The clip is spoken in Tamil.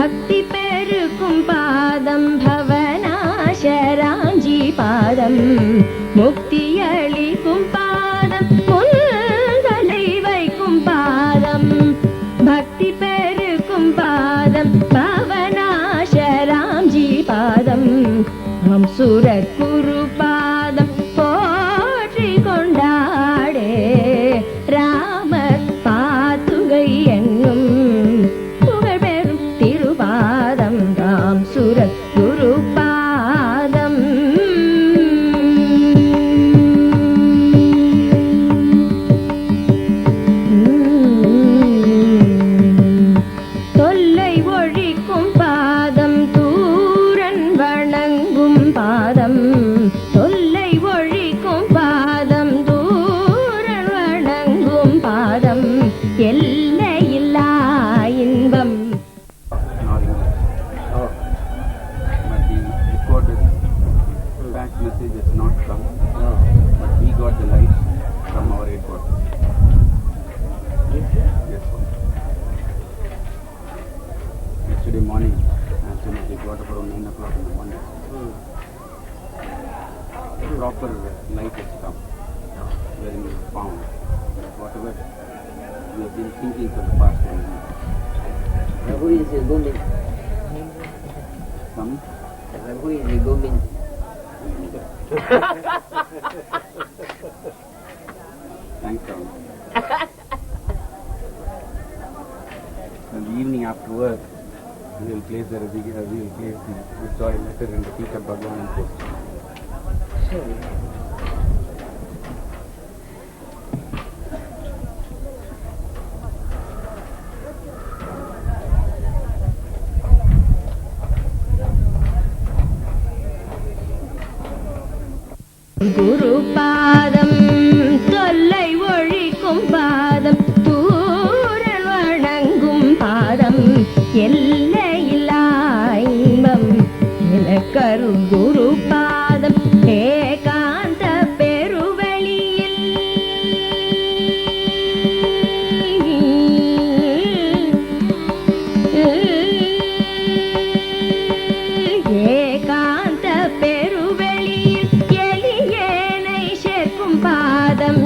பக்தி பெருக்கும் பாதம் பவனாசராஞ்சி பாதம் முக்தியளிக்கும் பாதம் முன்தலை வைக்கும் பாதம் பக்தி பெருக்கும் பாதம் பவனாசராஞ்சி பாதம் நம் சுரக்குரு பாதம் போற்றி கொண்டாடே ராம பாதுகை என்னும் புகழ்பெறும் திருபாதம் ராம் சுரக்குரு பாதம் தொல்லை ஒழிக்கும் பாதம் தூரன் வணங்கும் பாதம் தொல்லை ஒழிக்கும் பாதம் தூரன் வணங்கும் பாதம் எல்லையில்லா இன்பம். Fax message has not come, but we got the light from our airport. Yes, sir. Yesterday morning, as soon as we got up around 9 o'clock in the morning, proper light has come, wherein we found whatever we have been thinking for the past 1 week. Who is Gomin? Some Who is Gomin? thanks, Tom. In the evening after work, we will place the joy letter in the feet of Bhagwan and post. குரு பாதம் தொல்லை ஒழிக்கும் பாதம் தூரன் வணங்கும் பாதம் எல்லையில்லா இன்பம் எனக்கருள் குரு பாதம் ஏகாந்த பெருவெளியில் ஏகாந்த பெருவெளியில் எளியேனை சேர்க்கும் பாதம்